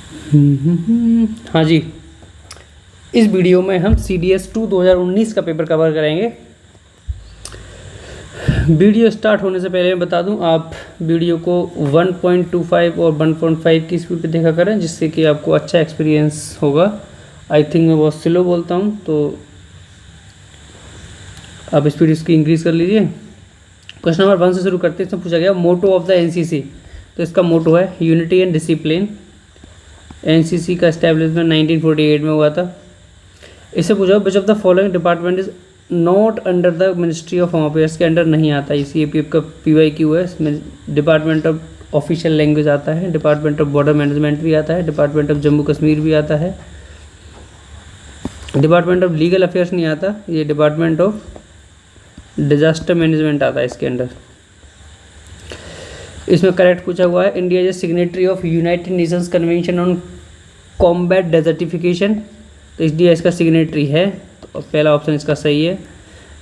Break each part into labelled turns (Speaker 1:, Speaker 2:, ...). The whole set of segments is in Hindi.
Speaker 1: हाँ जी, इस वीडियो में हम CDS 2 2019 का पेपर कवर करेंगे। वीडियो स्टार्ट होने से पहले मैं बता दूं, आप वीडियो को 1.25 और 1.5 की स्पीड पे देखा करें, जिससे कि आपको अच्छा एक्सपीरियंस होगा। आई थिंक मैं बहुत स्लो बोलता हूं, तो आप स्पीड इसकी इंक्रीज़ कर लीजिए। क्वेश्चन नंबर 1 से शुरू करते हैं। इसमें पूछा गया मोटो ऑफ द NCC। तो इसका मोटो है यूनिटी एंड डिसिप्लिन। NCC का एस्टेब्लिशमेंट 1948 में हुआ था। इससे पूछा which of the following department is not under the ministry of home affairs, के अंडर नहीं आता। CAPF का PYQ है। इसमें डिपार्टमेंट ऑफ ऑफिशियल लैंग्वेज आता है, डिपार्टमेंट ऑफ बॉर्डर मैनेजमेंट भी आता है, डिपार्टमेंट ऑफ जम्मू कश्मीर भी आता है, डिपार्टमेंट ऑफ लीगल अफेयर्स नहीं आता, ये डिपार्टमेंट ऑफ डिजास्टर मैनेजमेंट आता है इसके अंडर। इसमें करेक्ट पूछा हुआ है India is signatory of United Nations convention on combat desertification. तो इंडिया इसका सिग्नेटरी है, तो पहला ऑप्शन इसका सही है।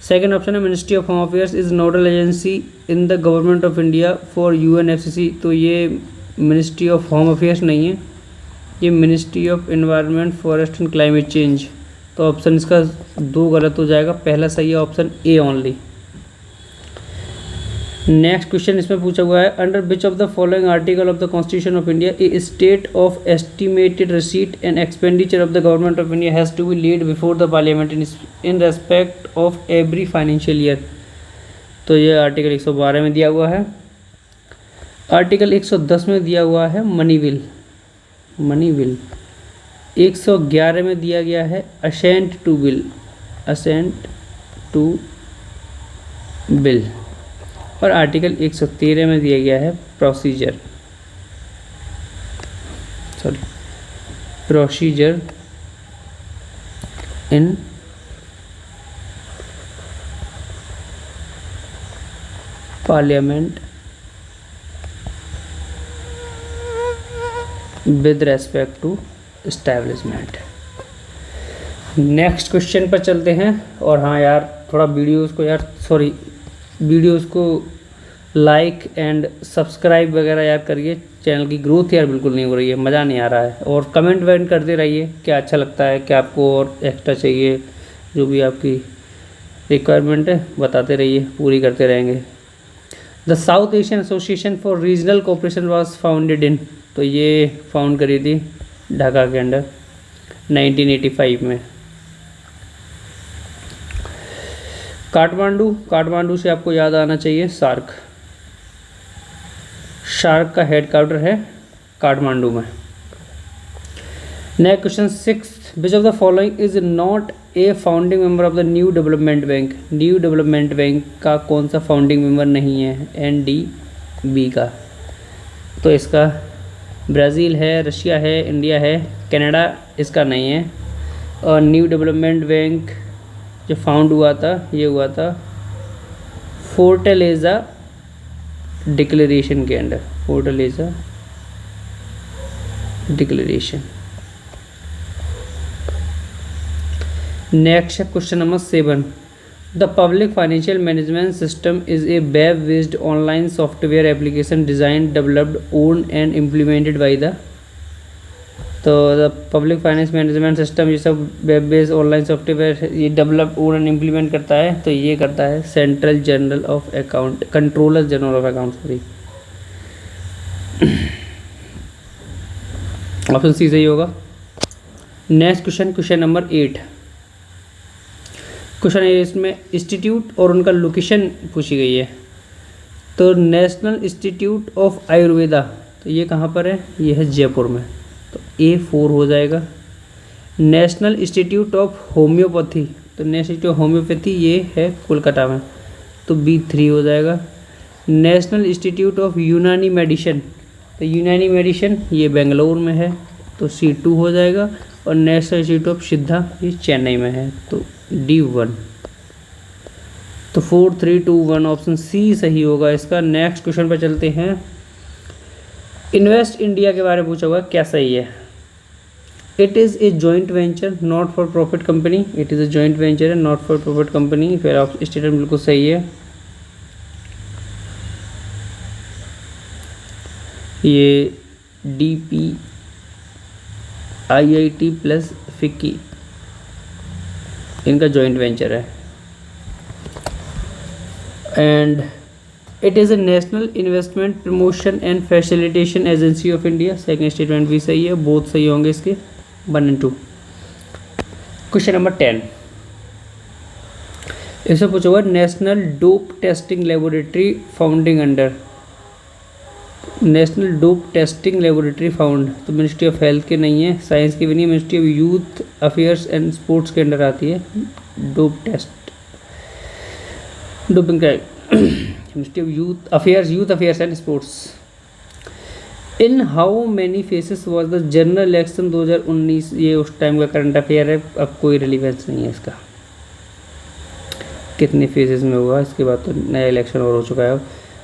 Speaker 1: सेकंड ऑप्शन है ministry of home affairs is nodal agency in the government of India for UNFCC। तो ये मिनिस्ट्री ऑफ होम अफेयर्स नहीं है, ये ministry of environment forest and climate change. तो ऑप्शन इसका 2 गलत हो जाएगा, पहला सही है option A only. Next question इसमें पूछा हुआ है under which of the following article of the constitution of India a state of estimated receipt and expenditure of the government of India has to be laid before the parliament in respect of every financial year. तो ये आर्टिकल 112 में दिया हुआ है। आर्टिकल 110 में दिया हुआ है मनी बिल। 111 में दिया गया है असेंट टू बिल, और आर्टिकल 113 में दिया गया है procedure in parliament with respect to establishment. Next question पर चलते हैं। और हाँ यार, थोड़ा वीडियोस को लाइक एंड सब्सक्राइब वगैरह यार करिए। चैनल की ग्रोथ यार बिल्कुल नहीं हो रही है, मज़ा नहीं आ रहा है। और कमेंट वमेंट करते रहिए, क्या अच्छा लगता है, क्या आपको और एक्स्ट्रा चाहिए, जो भी आपकी रिक्वायरमेंट है बताते रहिए, पूरी करते रहेंगे। The south Asian association for regional cooperation was founded in. तो ये फाउंड करी थी ढाका के अंडर 1985 में। काठमांडू से आपको याद आना चाहिए सार्क का हेडक्वार्टर है काठमांडू में। Next question 6 which of the following is not a founding member of the new development bank. New development bank का कौन सा फाउंडिंग मेंबर नहीं है NDB का। तो इसका ब्राज़ील है, रशिया है, इंडिया है, कनाडा इसका नहीं है। और न्यू डेवलपमेंट बैंक जो फाउंड हुआ था, ये हुआ था फोर्टलेजा डिक्लेरेशन के under. Fortaleza declaration. Next question number 7 the public financial management system is a web based online software application design developed owned and implemented by the. तो the public finance management system ये सब वेब बेस्ड ऑनलाइन सॉफ्टवेयर ये डेवलप ओन एंड इम्प्लीमेंट करता है। तो ये करता है controller general of account sorry. Option C सही होगा। Next question number 8। क्वेश्चन है इसमें इंस्टीट्यूट और उनका लोकेशन पूछी गई है। तो नेशनल इंस्टीट्यूट ऑफ आयुर्वेदा, तो ये कहाँ पर है, ये है जयपुर में, तो A4 हो जाएगा। नेशनल इंस्टीट्यूट ऑफ होम्योपैथी, तो नेशनल इंस्टीट्यूट ऑफ होम्योपैथी ये है कोलकाता में, तो B3 हो जाएगा। नेशनल इंस्टीट्यूट ऑफ यूनानी मेडिसिन, तो यूनानी मेडिसिन ये बेंगलोर में है, तो C2 हो जाएगा। और नेशनल इंस्टीट्यूट ऑफ सिद्धा ये चेन्नई में है, तो D1। तो 4 3 2 1 ऑप्शन C सही होगा इसका। नेक्स्ट क्वेश्चन पर चलते हैं। इन्वेस्ट इंडिया के बारे में पूछा हुआ, क्या सही है। It is a joint venture not for profit company. It is a joint venture है नॉट फॉर प्रॉफिट कंपनी। फिर आप स्टेटमेंट बिल्कुल सही है। ये IIT प्लस फिक्की, इनका जॉइंट वेंचर है। And it is A national investment promotion and facilitation agency of India. Second statement भी सही है, बोथ सही होंगे इसके 1 और 2। क्वेश्चन नंबर 10, इससे पूछा हुआ national dope testing laboratory founding under, national dope testing laboratory found, तो मिनिस्ट्री ऑफ हेल्थ के नहीं है, साइंस की भी नहीं, ministry of youth affairs and sports के अंडर आती है डोप टेस्ट, डोपिंग का ministry of youth affairs and sports. In how many faces was the general election 2019, ये उस टाइम का करंट अफेयर है, अब कोई रिलीवेंस नहीं है इसका, कितने फेजेस में हुआ, इसके बाद तो नया इलेक्शन और हो चुका है।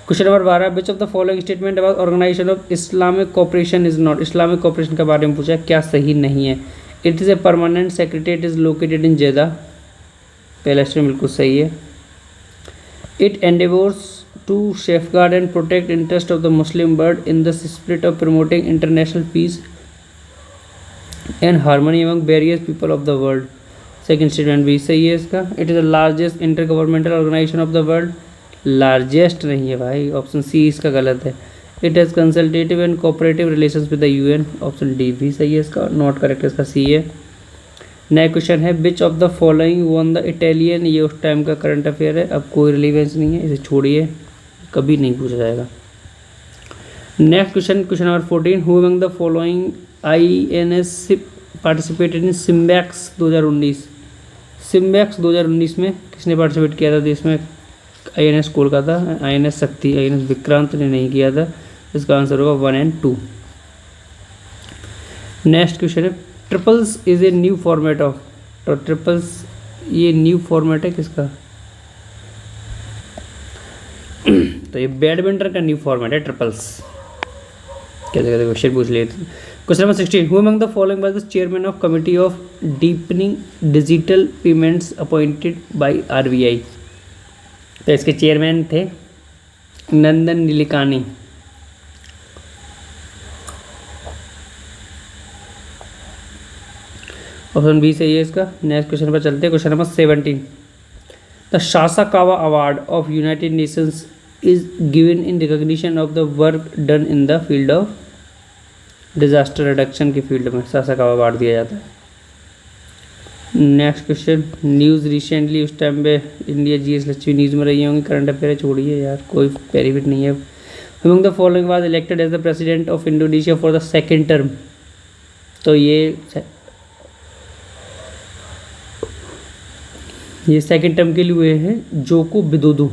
Speaker 1: Question number 12, which of the following statement about organisation of Islamic cooperation is not, Islamic cooperation के बारे में पूछा, क्या सही नहीं है। It is a permanent secretariat is located in Jeddah, पहला स्टेटमेंट बिल्कुल सही है। It endeavours to safeguard and protect interest of the Muslim world in the spirit of promoting international peace and harmony among various people of the world, second statement भी सही है इसका। It is the largest inter governmental organisation of the world, largest नहीं है भाई, ऑप्शन सी इसका गलत है। It has consultative and cooperative relations with the UN, option D भी सही है इसका, नॉट करेक्ट इसका सी है। नया क्वेश्चन है, which of the following one the Italian, ये उस टाइम का करंट अफेयर है, अब कोई रिलीवेंस नहीं है, इसे छोड़िए, कभी नहीं पूछा जाएगा। Next question, question number 14, who among the following INS participated in SIMBEX 2019, SIMBEX 2019 में किसने पार्टिसिपेट किया था, तो इसमें INS कोलकाता, INS शक्ति, INS विक्रांत ने नहीं किया था, इसका आंसर होगा 1 और 2। नेक्स्ट क्वेश्चन है, triples is a new format of, तो ट्रिपल्स ये न्यू फॉर्मेट है किसका, तो ये बैडमिंटन का न्यू फॉर्मेट है ट्रिपल्स, कैसे कैसे क्वेश्चन पूछ लिए। Question number 16, who among the following was the chairman of committee of deepening digital payments appointed by RBI, तो इसके चेयरमैन थे नंदन नीलेकानी। ऑप्शन बी सही है इसका। नेक्स्ट क्वेश्चन पर चलते हैं, question number 17, the Sasakawa award of United Nations is given in recognition of the work done in the field of disaster reduction के फील्ड में सासाकावा अवार्ड दिया जाता है। नेक्स्ट क्वेश्चन, न्यूज़ रिसेंटली उस टाइम पे इंडिया GS लक्ष्मी न्यूज़ में रही होंगी, करंट अफेयर छोड़िए यार, कोई बेनिफिट नहीं है। Among the following was elected as the president of Indonesia for the second term, तो ये सेकेंड टर्म के लिए हुए हैं जोको विदोदो।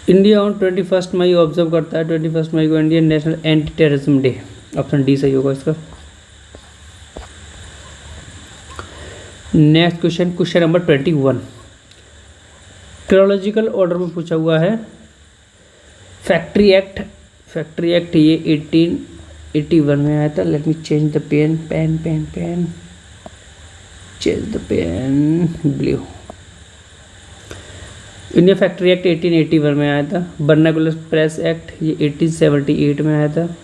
Speaker 1: इंडिया ऑन 21 मई ऑब्जर्व करता है, 21 मई को Indian national anti terrorism day, option D सही होगा इसका। Next question, question number 21, chronological order में पूछा हुआ है, फैक्ट्री एक्ट ये 1881 में आया था। Let me change the pen change the pen blue. India factory act 1881 में आया था। वर्नाकुलर प्रेस एक्ट ये 1878 में आया था।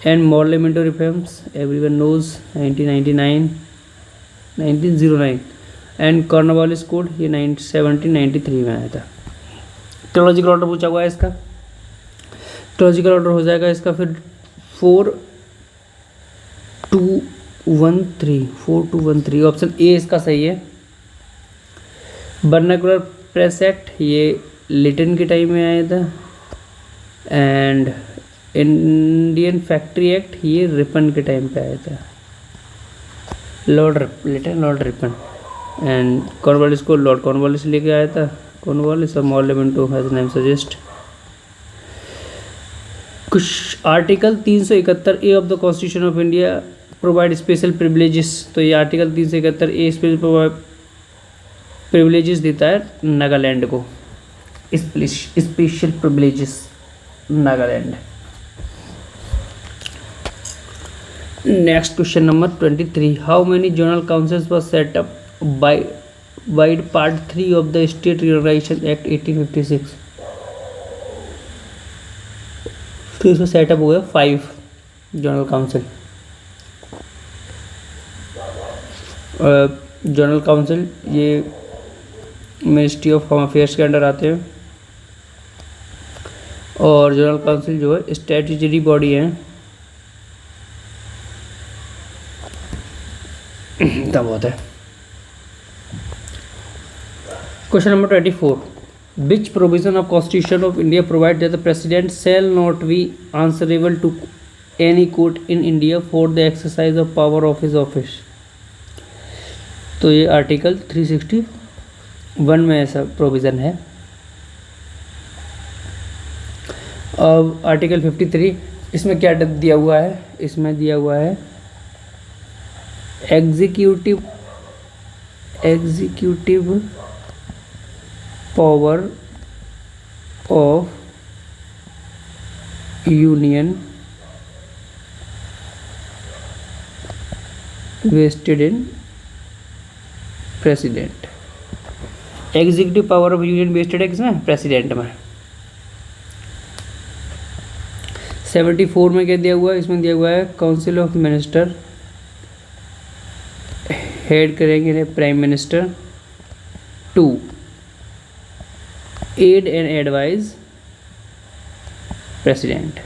Speaker 1: And Morley Minto reforms everyone knows 1909 and Cornwallis code ये 1793 में आया था। क्रोनोलॉजिकल ऑर्डर पूछा हुआ है इसका। क्रोनोलॉजिकल ऑर्डर हो जाएगा इसका फिर 4213 ऑप्शन ए इसका सही है। वर्नाकुलर प्रेस एक्ट ये लिटन के टाइम में आया था। एंड इंडियन फैक्ट्री एक्ट ये रिपन के टाइम पे आया था, लॉर्ड रिपन। एंड कॉर्नवालिस को लॉर्ड कॉर्नवालिस लेके आया था, कॉर्नवालिस और मॉर्लेमेंटो एज नेम सजेस्ट। कुछ article 371 A of the constitution of India provide special privileges, तो ये आर्टिकल 371 ए स्पेशल प्रिविलेजेस देता है नागालैंड को, special privileges Nagaland. Next question number 23, how many zonal councils were set up by part 3 of the state reorganisation act 1856, तो इसमें सेटअप हो गया 5। General council. जनरल काउंसिल ये मिनिस्ट्री ऑफ होम अफेयर्स के अंडर आते हैं, और जनरल काउंसिल जो है स्टैट्यूटरी बॉडी है। तब होता है। Question number 24, which provision of constitution of India provide that the president shall not be answerable to any court in India for the exercise of power of his office. तो ये आर्टिकल 361 में ऐसा प्रोविज़न है। अब आर्टिकल 53, इसमें क्या दिया हुआ है? इसमें दिया हुआ है executive power of union vested in president. Executive power of union vested है किसमें? प्रेसिडेंट में। 74 में क्या दिया हुआ है? इसमें दिया हुआ है काउंसिल ऑफ मिनिस्टर हेड करेंगे prime minister to aid and advise president.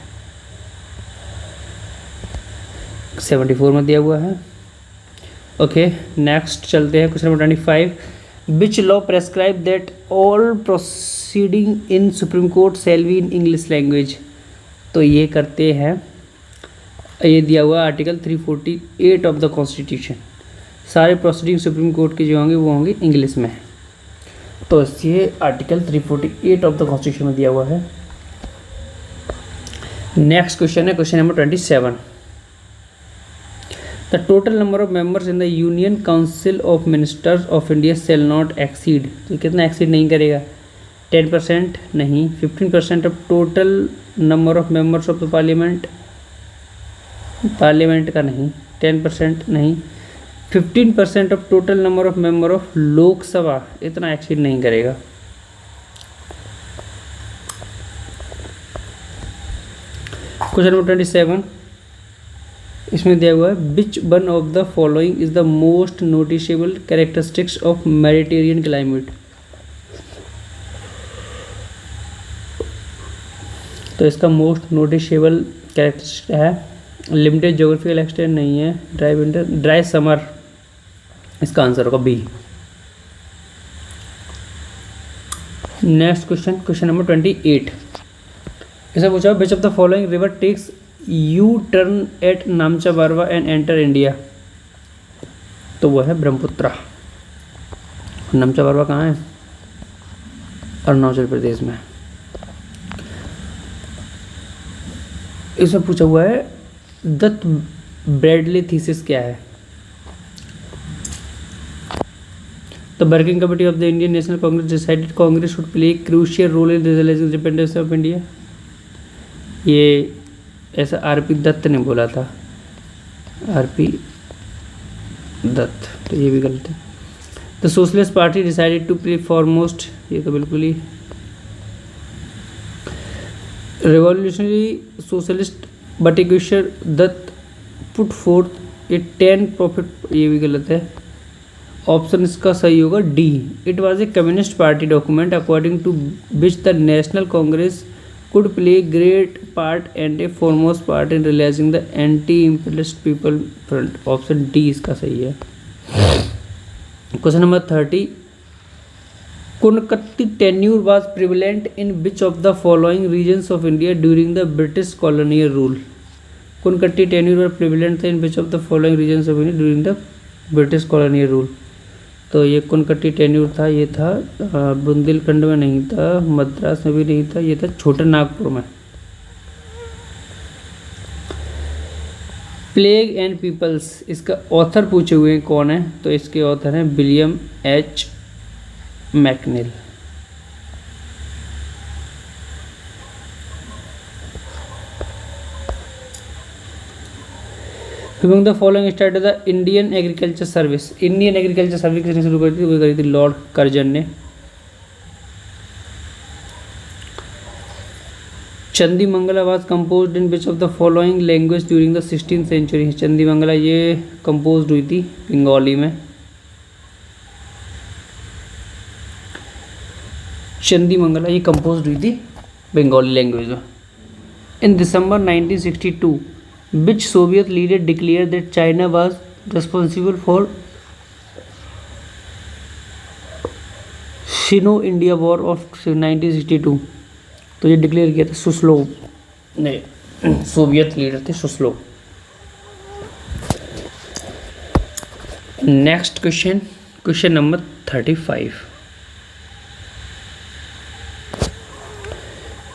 Speaker 1: 74 में दिया हुआ है। ओके, नेक्स्ट चलते हैं। Question number 25, which law prescribe that all proceeding in supreme court shall be in English language. तो ये करते हैं, ये दिया हुआ आर्टिकल 348 ऑफ द कॉन्स्टिट्यूशन। सारे प्रोसीडिंग सुप्रीम कोर्ट के जो होंगे वो होंगे इंग्लिश में। तो ये आर्टिकल 348 ऑफ द कॉन्स्टिट्यूशन में दिया हुआ है। नेक्स्ट क्वेश्चन है question number 27, the total number of members in the union council of ministers of India shall not exceed. तो कितना एक्सीड नहीं करेगा? 10% नहीं, 15% of total number of members of the parliament का नहीं, 10% नहीं, 15% of total number of member of Lok Sabha, इतना एक्सीड नहीं करेगा। क्वेश्चन नंबर 27, इसमें दिया हुआ है which one of the following is the most noticeable characteristics of Mediterranean climate. तो इसका मोस्ट नोटिसेबल कैरेक्टरिस्टिक है लिमिटेड ज्योग्राफिकल एक्सटेंट नहीं है, ड्राई विंटर, ड्राई समर, इसका आंसर होगा B. Next question, question number 28, ऐसा पूछा which of the following river takes U turn at Namcha Barwa and enter India. तो वो है ब्रह्मपुत्रा। नामचा बारवा कहाँ है? अरुणाचल प्रदेश में। इसमें पूछा हुआ है दत्त ब्रैडली थीसिस क्या है। The working committee of the Indian National Congress decided Congress should play crucial role in realizing independence of India. ये ऐसा आरपी दत्त ने बोला था, आरपी दत्त, तो ये भी गलत है। The socialist party decided to play foremost, ये तो बिल्कुल ही। Revolutionary socialist Batukeshwar Dutt put forth a 10 profit, ये भी गलत है। ऑप्शन इसका सही होगा D. It was a communist party document according to which the national congress could play great part and a foremost part in realizing the anti-imperialist people front। Option D इसका सही है। Question number 30, Khuntkatti tenure was prevalent in which of the following regions of India during the British colonial rule. Khuntkatti tenure was prevalent था in which of the following regions of India during the British colonial rule. तो ये कुनकत्ती टेन्यूर था, ये था बुंदेलखंड में नहीं था, मद्रास में भी नहीं था, ये था छोटा नागपुर में। प्लेग एंड पीपल्स, इसका ऑथर पूछे हुए हैं कौन है? तो इसके ऑथर हैं William H McNeill. Among the following started the Indian agriculture service. Indian agriculture service किसने शुरू करी थी? वो करी थी लॉर्ड कर्जन ने। Chandi Mangala was composed in which of the following language during the 16th century. Chandi Mangala ये कंपोज हुई थी बंगाली में। चंदी मंगला ये कंपोज हुई थी बंगाली लैंग्वेज में। In December 1962 which Soviet leader declare that China was responsible for Sino India war of 1962। तो ये डिक्लेयर किया था सुस्लोव ने, सोवियत लीडर थे Suslov. Next question, question number 35।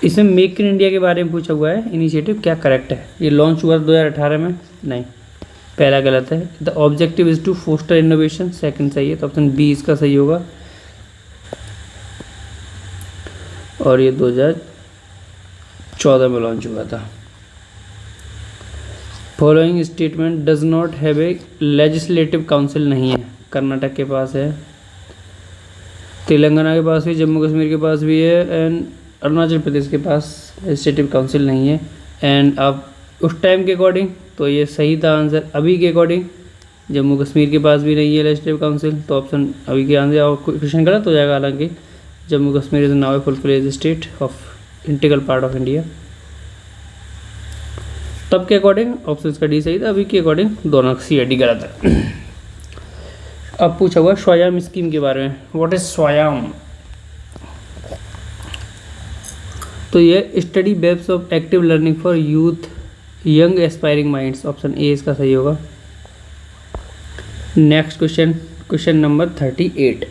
Speaker 1: इसमें मेक इन इंडिया के बारे में पूछा हुआ है। इनिशिएटिव क्या करेक्ट है? ये लॉन्च हुआ 2018 में? नहीं, पहला गलत है। The objective is to foster innovation, second सही है, तो ऑप्शन बी इसका सही होगा। और ये 2014 में लॉन्च हुआ था। Following statement does not have a legislative council नहीं है। कर्नाटक के पास है, तेलंगाना के पास भी, जम्मू कश्मीर के पास भी है, एंड अरुणाचल प्रदेश के पास लेजिस्लेटिव काउंसिल नहीं है। एंड अब उस टाइम के अकॉर्डिंग तो ये सही था आंसर। अभी के अकॉर्डिंग जम्मू कश्मीर के पास भी नहीं है लेजिस्लेटिव काउंसिल, तो ऑप्शन अभी के आंसर और क्वेश्चन गलत हो जाएगा। हालांकि Jammu Kashmir is now a full fledged state of integral part of India. तब के अकॉर्डिंग ऑप्शन का डी सही था, अभी के अकॉर्डिंग दोनों सी डी गलत है। अब पूछा हुआ स्वायाम स्कीम के बारे में। What is Swayam? तो ये study webs of active learning for youth young aspiring minds, option A इसका सही होगा। Next question, question number 38।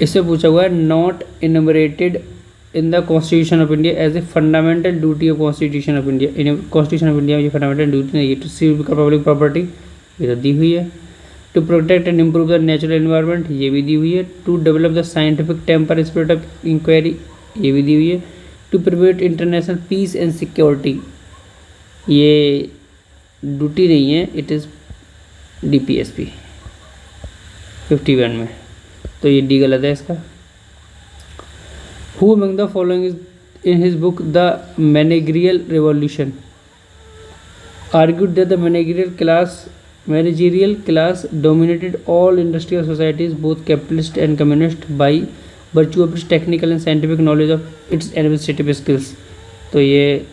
Speaker 1: इससे पूछा हुआ है not enumerated in the constitution of India as a fundamental duty of constitution of India. Constitution of India में ये फंडामेंटल ड्यूटी नहीं है। टू सीव पब्लिक प्रॉपर्टी, ये तो दी हुई है। To protect and improve the natural environment, ये भी दी हुई है। To develop the scientific temper spirit of inquiry, ये भी दी हुई है। To promote international peace and security, ये ड्यूटी नहीं है, इट इज़ DPSP 51 में, तो ये डी गलत है इसका। Who among the following is in his book the managerial revolution argued that the managerial class dominated all industrial societies, both capitalist and communist, by virtue of its technical and scientific knowledge of its administrative skills। तो ये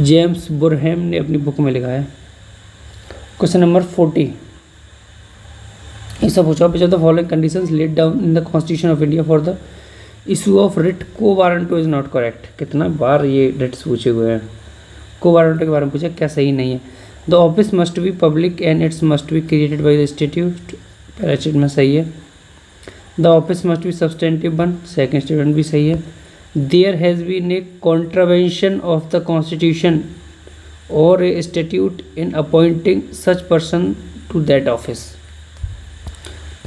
Speaker 1: जेम्स बुरहम ने अपनी बुक में लिखा है। Question number 40। इसका पूछा which of the following conditions laid down in the constitution of India for the issue of writ को वारंटो इज नॉट करेक्ट। कितना बार ये रिट्स पूछे हुए हैं। को वारंटो के बारे में पूछा, क्या सही नहीं है। The office must be public and it's must be created by the institute, पहला स्टेटमेंट सही है। The office must be substantive one, second statement भी सही है। There has been a contravention of the constitution or a statute in appointing such person to that office,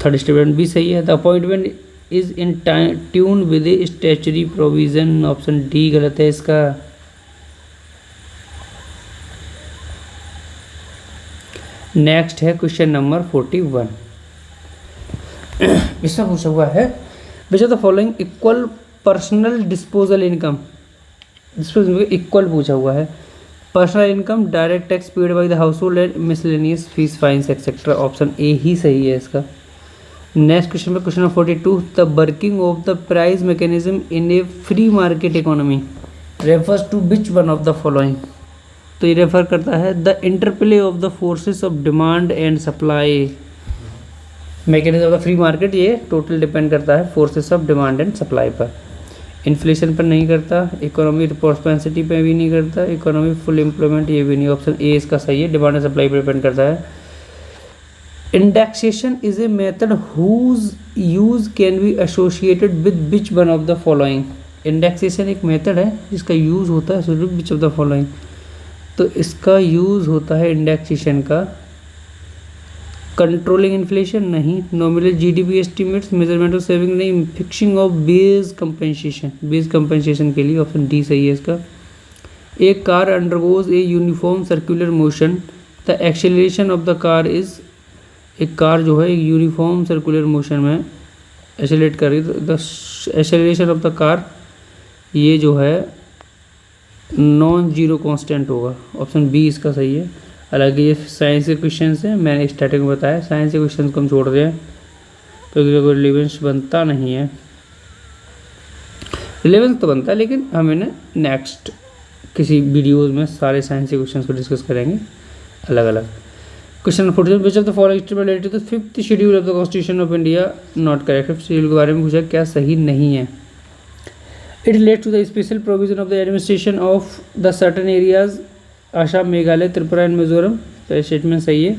Speaker 1: third statement भी सही है। The appointment is in tune with a statutory provision, option D गलत है इसका। नेक्स्ट है क्वेश्चन नंबर 41। इसमें पूछा हुआ है which of the following equal personal disposal income, equal पूछा हुआ है। Personal income, direct tax paid by the household and miscellaneous fees fines etcetera, option A ही सही है इसका। नेक्स्ट क्वेश्चन में question number 42। The working of the price mechanism in a free market economy refers to which one of the following. तो ये रेफर करता है the interplay of the forces of demand and supply. Mechanism of the free market ये टोटल डिपेंड करता है forces of demand and supply पर, इन्फ्लेशन पर नहीं करता, इकोनॉमी प्रोस्पेरिटी पे भी नहीं करता, इकोनॉमी फुल एम्प्लॉयमेंट ये भी नहीं, ऑप्शन ए इसका सही है। डिमांड एंड सप्लाई पर डिपेंड करता है। Indexation is a method whose use can be associated with which one of the following. Indexation एक मेथड है जिसका यूज़ होता है विच ऑफ द फॉलोइंग, तो इसका यूज़ होता है इंडेक्सेशन का कंट्रोलिंग इन्फ्लेशन नहीं, nominal GDP estimates, measurement of saving नहीं, fixing of base compensation, base compensation के लिए ऑप्शन डी सही है इसका। एक car undergoes a uniform circular motion, the acceleration of the car is, एक कार जो है एक यूनिफॉर्म सर्कुलर मोशन में एक्सेलरेट कर रही है, the acceleration of the car ये जो है नॉन जीरो कांस्टेंट होगा, ऑप्शन बी इसका सही है। हालांकि ये साइंस के क्वेश्चन हैं, मैंने स्टार्टिंग में बताया साइंस के क्वेश्चन को हम छोड़ दें तो कोई रिलेवेंस बनता नहीं है, रिलेवेंस तो बनता है लेकिन हम इन्हें नेक्स्ट किसी वीडियोज़ में सारे साइंस के क्वेश्चन को डिस्कस करेंगे अलग अलग। Question number 14, which of the following statement related to the 5th schedule of the constitution of India not correct. 5th schedule के बारे में पूछा, क्या सही नहीं है। It relates to the special provision of the administration of the certain areas Assam, Meghalaya, Tripura and Mizoram. तो स्टेटमेंट सही है।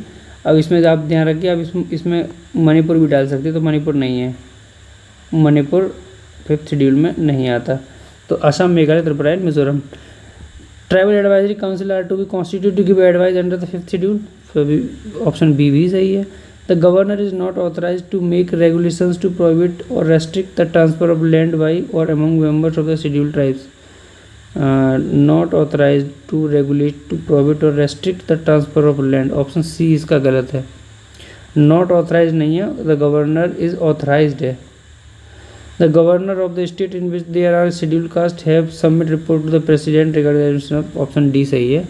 Speaker 1: अब इसमें आप ध्यान रखिए, अब इसमें मणिपुर भी डाल सकते हैं, तो मणिपुर नहीं है, मणिपुर 5th शेड्यूल में नहीं आता। तो Assam, Meghalaya, Tripura and Mizoram. Tribal advisory council are to be constitute to give advice under the 5th schedule. Option B भी सही है। The governor is not authorise to make regulations to prohibit or restrict the transfer of land by or among members of the schedule tribes. Not authorise to regulate, to prohibit or restrict the transfer of land. Option C इसका गलत है, नॉट ऑथराइज नहीं है, द गवर्नर इज ऑथराइज्ड है। The governor of the state in which there are scheduled caste have submit report to the president regarding the administration of। Option D सही है,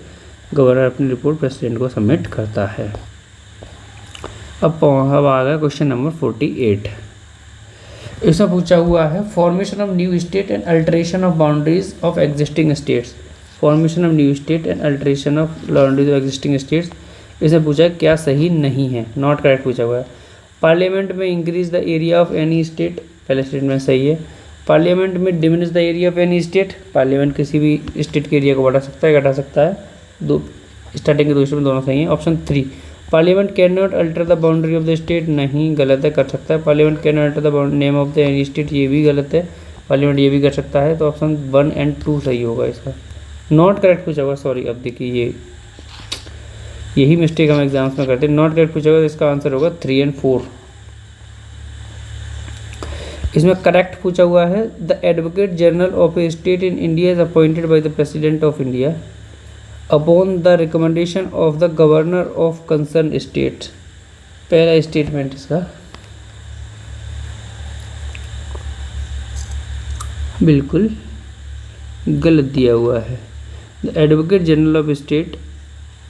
Speaker 1: गवर्नर अपनी रिपोर्ट प्रेसिडेंट को सबमिट करता है। अब आ गया क्वेश्चन नंबर 48। इसमें पूछा हुआ है formation of new state and alteration of boundaries of existing states. Formation of new state and alteration of boundaries of existing states, इसमें पूछा है क्या सही नहीं है, नॉट करेक्ट पूछा हुआ है। पार्लियामेंट में increase the area of any state, पहले स्टेटमेंट सही है। पार्लियामेंट में diminish the area of any state, parliament किसी भी स्टेट के एरिया को बढ़ा सकता है, घटा सकता है। दो स्टार्टिंग के दो स्टेटमेंट दोनों सही हैं। Option 3, parliament can not alter the boundary of the state, नहीं गलत है, कर सकता है। Parliament can not alter the name of the any state, ये भी गलत है, पार्लियामेंट ये भी कर सकता है। तो ऑप्शन 1 और 2 सही होगा इसका, नॉट करेक्ट पूछा होगा, सॉरी। अब देखिए यही मिस्टेक हम एग्जाम्स में करते हैं, नॉट करेक्ट पूछा होगा, इसका आंसर होगा 3 और 4। इसमें करेक्ट पूछा हुआ है the advocate general of A state in India is appointed by the president of India upon the recommendation of the governor of concern state. पहला स्टेटमेंट इसका बिल्कुल गलत दिया हुआ है। The advocate general of state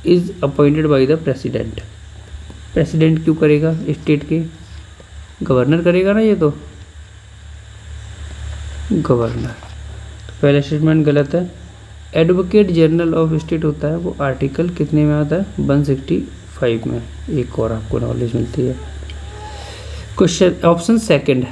Speaker 1: is appointed by the president. President क्यों करेगा स्टेट के, गवर्नर करेगा ना, ये तो गवर्नर। तो पहला स्टेटमेंट गलत है। एडवोकेट जनरल ऑफ स्टेट होता है वो आर्टिकल कितने में आता है, 165 में। एक और आपको नॉलेज मिलती है। Question option second,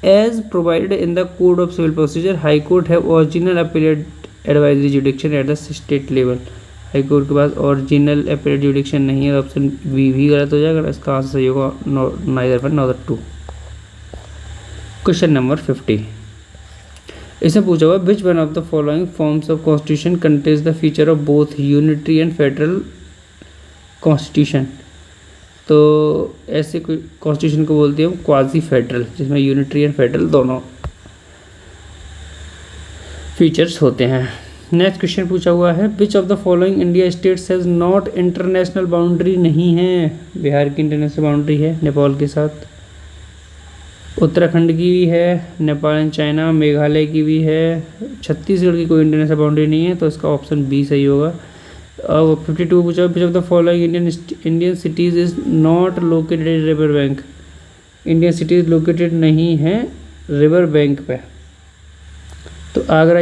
Speaker 1: as provided in the code of civil procedure high court है original appellate advisory jurisdiction at the state level. High court के पास ओरिजिनल अपीलेट जुडिक्शन नहीं है, ऑप्शन बी भी गलत हो जाएगा। इसका आंसर सही होगा नाइदर 1 नॉट 2। क्वेश्चन नंबर 50, इसे पूछा हुआ विच one of the following forms of constitution contains the feature of both unitary and federal constitution. तो ऐसे कॉन्स्टिट्यूशन को बोलते हैं क्वाजी फेडरल, जिसमें यूनिटरी एंड फेडरल दोनों फीचर्स होते हैं। नेक्स्ट क्वेश्चन पूछा हुआ है which of the following India states has not international boundary नहीं है। बिहार की इंटरनेशनल बाउंड्री है नेपाल के साथ, उत्तराखंड की भी है, नेपाल एंड चाइना, मेघालय की भी है, छत्तीसगढ़ की कोई इंटरनेशनल बाउंड्री नहीं है। तो इसका ऑप्शन बी सही होगा। अब 52 पूछा which of the following Indian cities is not located at river bank. Indian cities located नहीं है रिवर बैंक पे। तो आगरा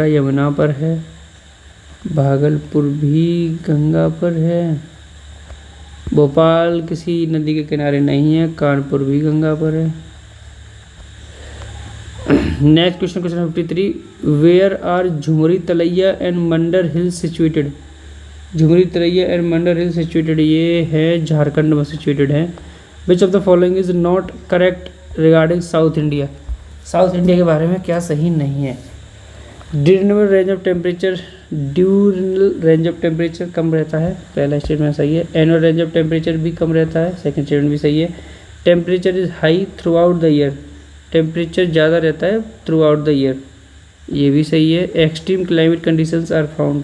Speaker 1: यमुना पर है, भागलपुर भी गंगा पर है, भोपाल किसी नदी के किनारे नहीं है, कानपुर भी गंगा पर है। Next question, question 53, where are Jhumri Telaiya and Mandar hills situated. Jhumri Telaiya and Mandar hills situated, ये है झारखंड में सिचुएटेड है। Which of the following is not correct regarding South India. South India के बारे में क्या सही नहीं है। ड्यूरेबल रेंज ऑफ टेम्परेचर कम रहता है, पहला स्टेटमेंट सही है। एनुअल रेंज ऑफ टेम्परेचर भी कम रहता है, सेकंड स्टेटमेंट भी सही है। Temperature is high through out the year, temperature ज़्यादा रहता है थ्रू आउट द ईयर, ये भी सही है। Extreme climate conditions are found,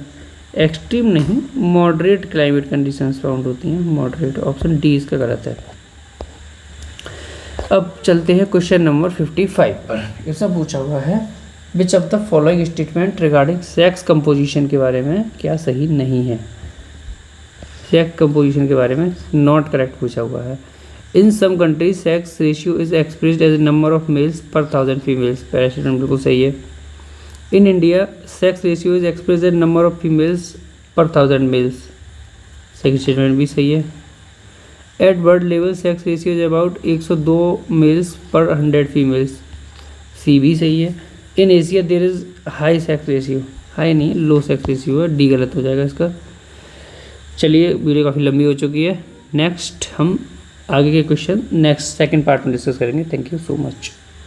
Speaker 1: extreme नहीं मॉडरेट क्लाइमेट कंडीशंस फाउंड होती हैं, मॉडरेट। ऑप्शन डी इसका गलत है। अब चलते हैं क्वेश्चन नंबर 55 पर। ऐसा पूछा हुआ है which of the following statement regarding sex composition के बारे में क्या सही नहीं है। सेक्स कंपोजिशन के बारे में नॉट करेक्ट पूछा हुआ है। In some countries sex ratio is expressed as number of males per 1000 females. पहला स्टेटमेंट बिल्कुल सही है। In India sex ratio is expressed as number of females per 1000 males. Second statement भी सही है। At birth level sex ratio is about 102 males per 100 females. C भी सही है। In Asia there is high sex ratio, high नहीं लो सेक्स रेशियो है, डी गलत हो जाएगा इसका। चलिए वीडियो काफ़ी लंबी हो चुकी है। नेक्स्ट हम आगे के क्वेश्चन नेक्स्ट सेकंड पार्ट में डिस्कस करेंगे। Thank you so much.